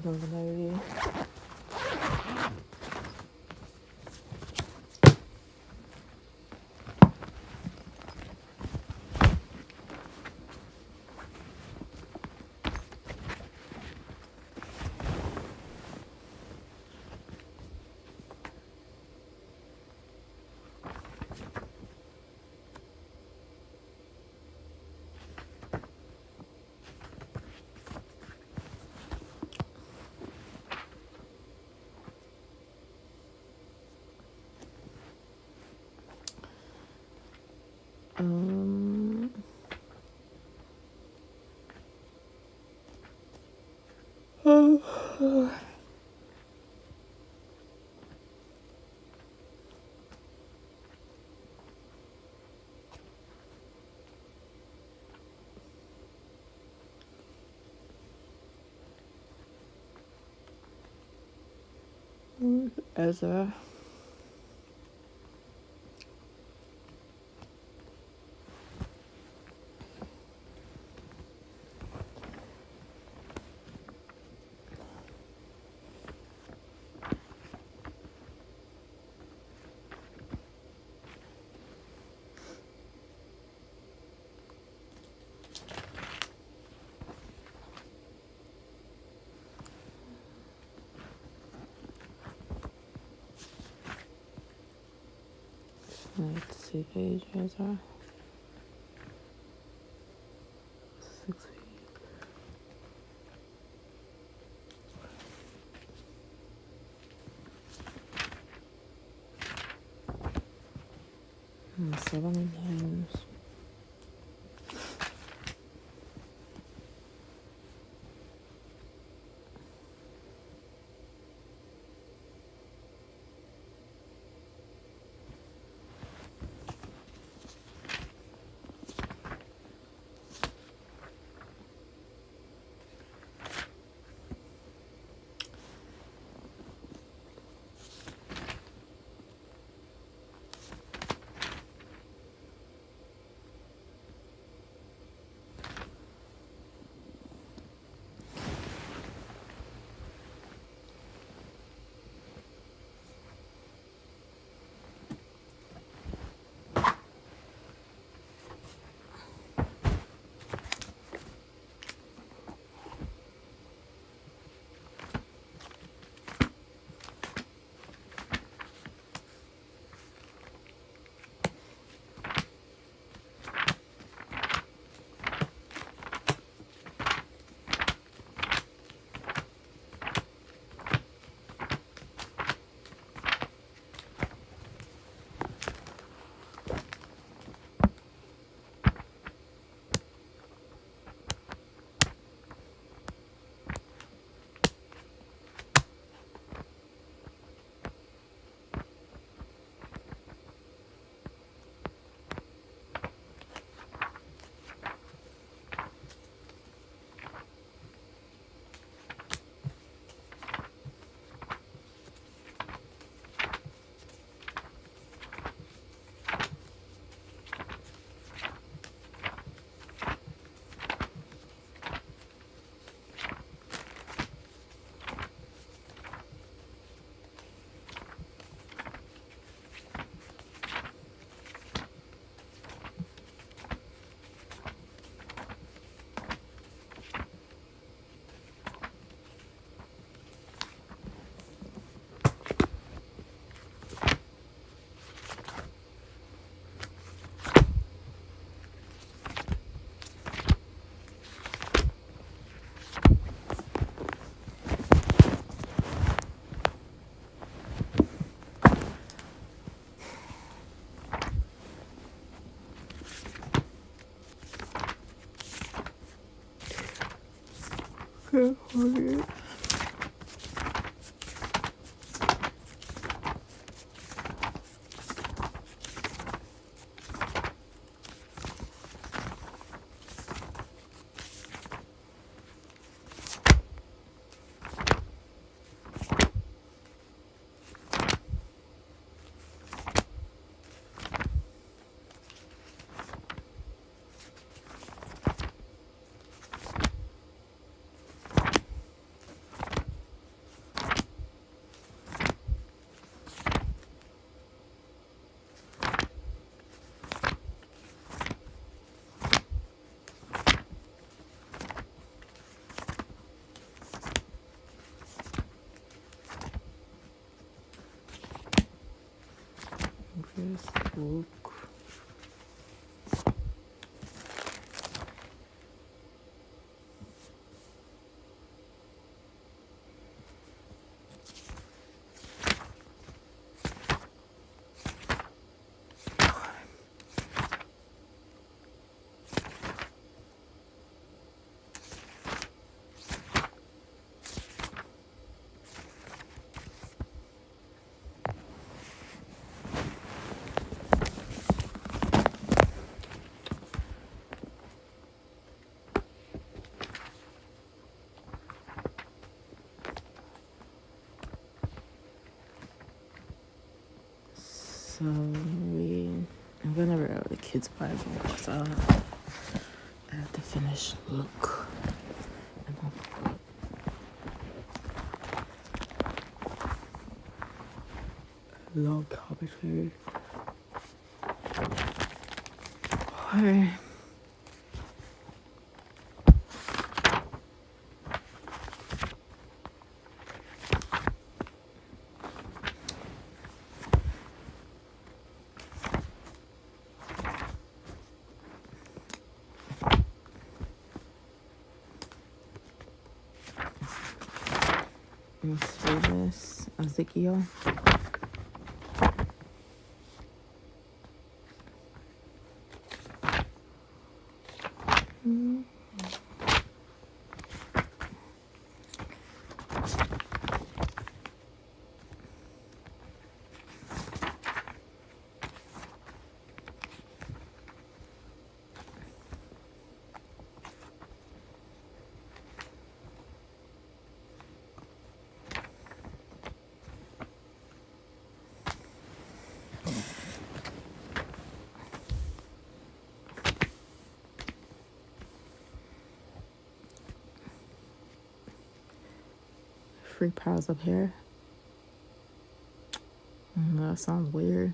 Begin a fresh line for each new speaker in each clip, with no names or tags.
nog een idee. Ezra. Let's see page Ezra. 6 feet. And 7 hymns. Okay. This book. So I'm gonna read out the kids' Bible because I have to finish Luke. And long commentary. Alright. Let's read this. Ezekiel. Free piles of hair. That sounds weird.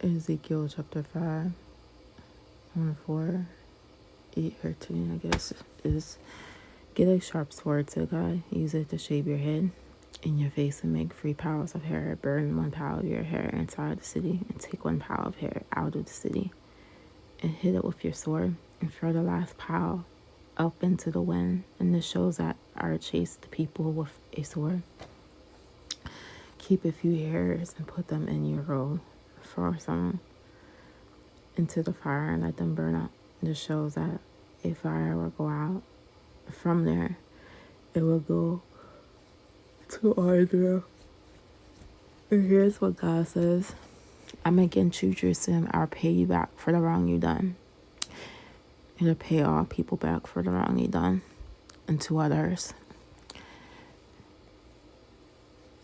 Ezekiel chapter 5, 1-4, 8-13, I guess, is get a sharp sword to God, use it to shave your head and your face and make 3 piles of hair. Burn 1 pile of your hair inside the city and take 1 pile of hair out of the city and hit it with your sword and throw the last pile up into the wind. And this shows that I chased the people with a sword. Keep a few hairs and put them in your robe. Throw some into the fire and let them burn up. This shows that a fire will go out. From there, it will go to Israel. And here's what God says. I'm against you, Jerusalem. I'll pay you back for the wrong you done. It'll pay all people back for the wrong you done. And to others.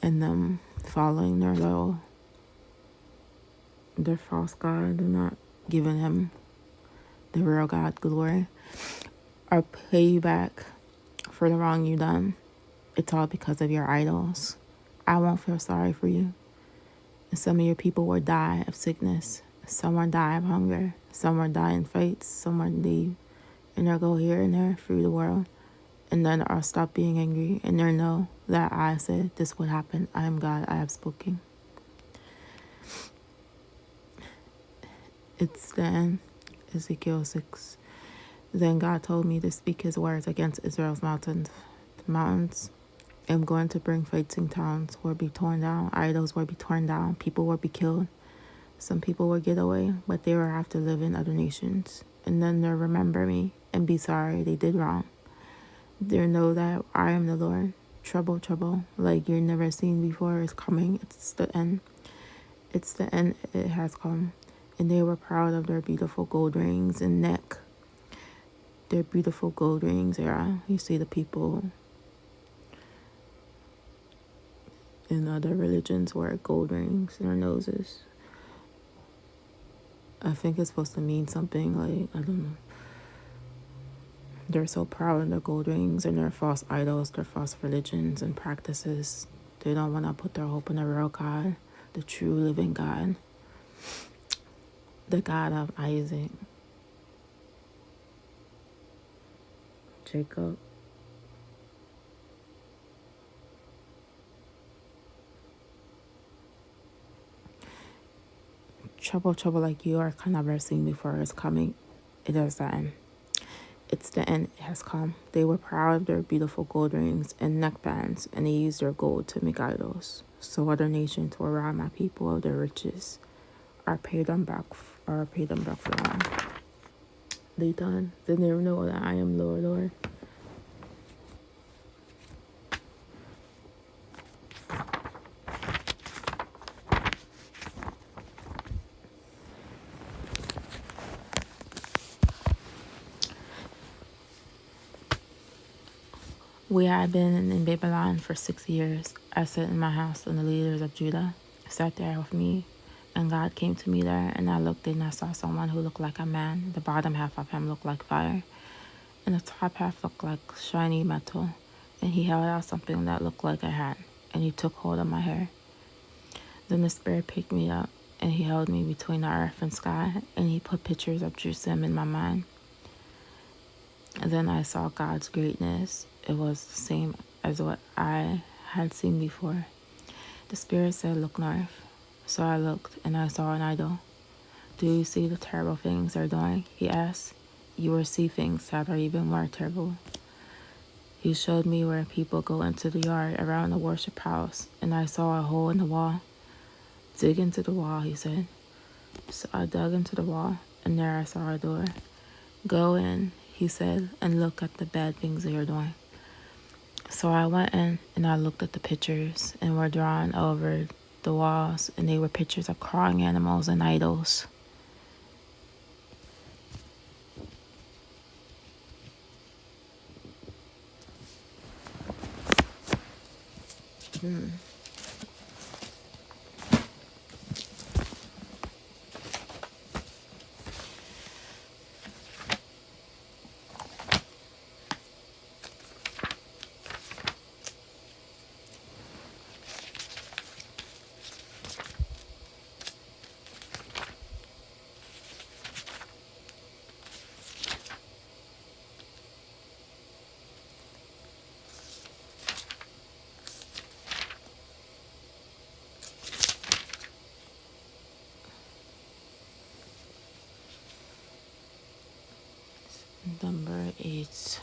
And them following their false God, they're not giving him the real God glory. I'll pay you back for the wrong you done. It's all because of your idols. I won't feel sorry for you. And some of your people will die of sickness. Some will die of hunger. Some will die in fights. Some will leave. And they'll go here and there through the world. And then I'll stop being angry. And they'll know that I said this would happen. I am God. I have spoken. It's then Ezekiel 6. Then God told me to speak his words against Israel's mountains. The mountains. I'm going to bring fighting towns will be torn down. Idols will be torn down. People will be killed. Some people will get away, but they will have to live in other nations. And then they'll remember me and be sorry they did wrong. They'll know that I am the Lord. Trouble, trouble, like you've never seen before is coming. It's the end. It's the end. It has come. And they were proud of their beautiful gold rings and neck. Their beautiful gold rings. Yeah, you see the people in other religions wear gold rings in their noses. I think it's supposed to mean something like, I don't know. They're so proud of their gold rings and their false idols, their false religions and practices. They don't want to put their hope in the real God, the true living God, the God of Isaac, Jacob. trouble like you are never seen before is coming. It is the end. It's the end. It has come. They were proud of their beautiful gold rings and neckbands, and they used their gold to make idols. So other nations will rob my people of their riches, or pay them back, for them. They done. They never know that I am Lord, Lord. We had been in Babylon for 6 years. I sat in my house, and the leaders of Judah sat there with me. And God came to me there, and I looked, and I saw someone who looked like a man. The bottom half of him looked like fire, and the top half looked like shiny metal. And he held out something that looked like a hat, and he took hold of my hair. Then the Spirit picked me up, and he held me between the earth and sky, and he put pictures of Jerusalem in my mind. And then I saw God's greatness. It was the same as what I had seen before. The Spirit said, "Look north." So I looked, and I saw an idol. "Do you see the terrible things they're doing?" he asked. "You will see things that are even more terrible." He showed me where people go into the yard around the worship house, and I saw a hole in the wall. "Dig into the wall," he said. So I dug into the wall, and there I saw a door. "Go in," he said, "and look at the bad things they are doing." So I went in, and I looked at the pictures, and were drawn over the walls, and they were pictures of crawling animals and idols. Number 8.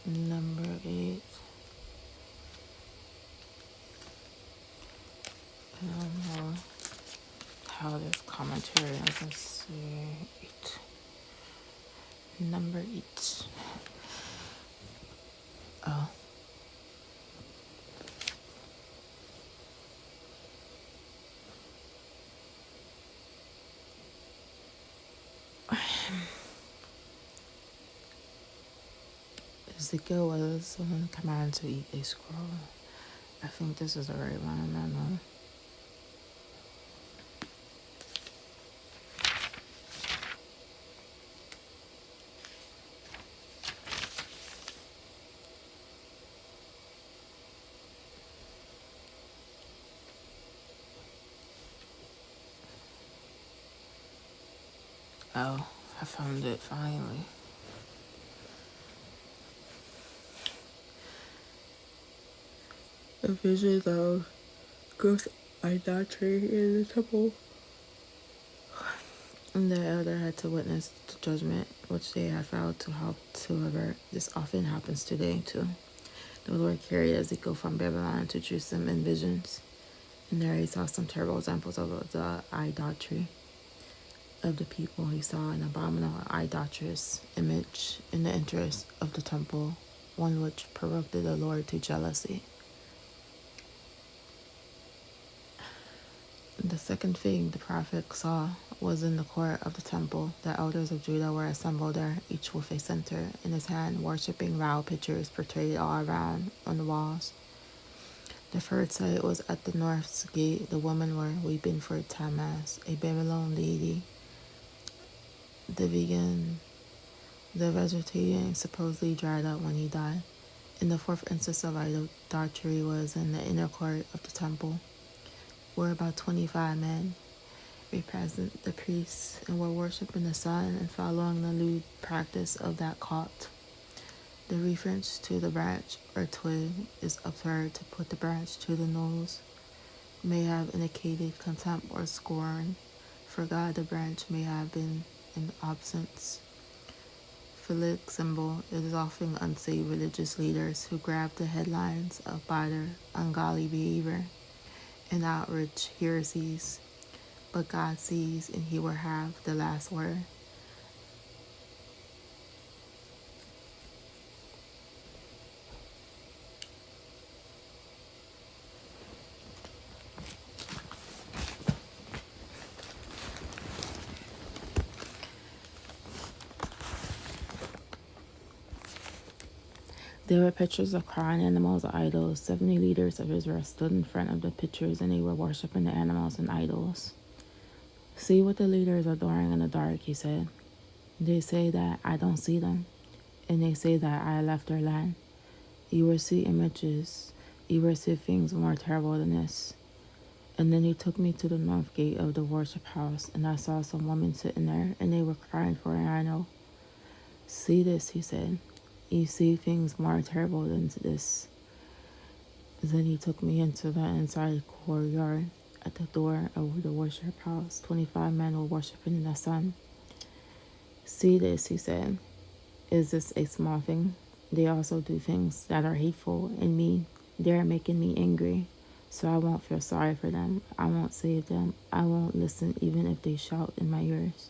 Number 8. I don't know how this commentary doesn't say 8. Number 8. Oh. Ezekiel was commanded to eat a scroll. I think this is the right one. I don't know. Oh, I found it finally. A vision of gross idolatry in the temple. And the elder had to witness the judgment which they had failed to help to avert. This often happens today too. The Lord carried Ezekiel from Babylon to Jerusalem in visions, and there he saw some terrible examples of the idolatry of the people. He saw an abominable idolatrous image in the entrance of the temple one which provoked the Lord to jealousy. The second thing the prophet saw was in the court of the temple. The elders of Judah were assembled there, each with a censer in his hand, worshipping vow pictures portrayed all around on the walls. The third sight was at the north gate. The women were weeping for Tammuz, a Babylon lady. The vegetation supposedly dried up when he died. And the fourth instance of idolatry was in the inner court of the temple, where about 25 men represent the priests and were worshiping the sun and following the lewd practice of that cult. The reference to the branch or twig is absurd. To put the branch to the nose may have indicated contempt or scorn. For God, the branch may have been an absence. Phallic symbol, it is often unsaved religious leaders who grab the headlines by their ungodly behavior and outrage heresies. But God sees, and he will have the last word. There were pictures of crying animals, idols. 70 leaders of Israel stood in front of the pictures, and they were worshiping the animals and idols. See what the leaders are doing in the dark, he said. They say that I don't see them, and they say that I left their land. You will see images. You will see things more terrible than this. And then he took me to the north gate of the worship house, and I saw some women sitting there, and they were crying for an idol. See this, he said. You see things more terrible than this. Then he took me into the inside courtyard. At the door of the worship house, 25 men were worshiping the sun. See this, he said. Is this a small thing? They also do things that are hateful and mean. They are making me angry. So I won't feel sorry for them. I won't save them. I won't listen even if they shout in my ears.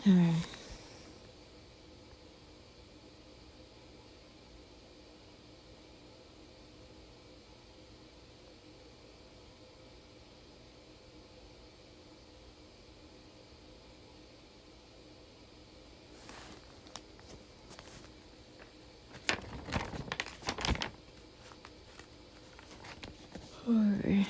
All right. All right.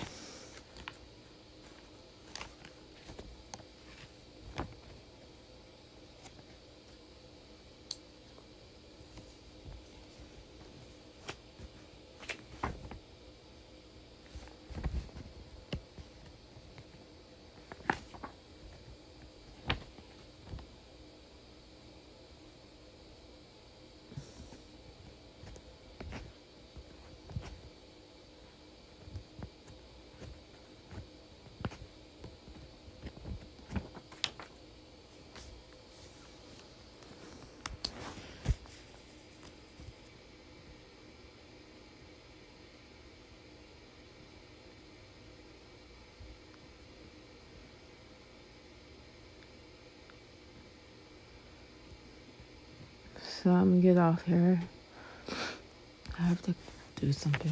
So I'm gonna get off here. I have to do something.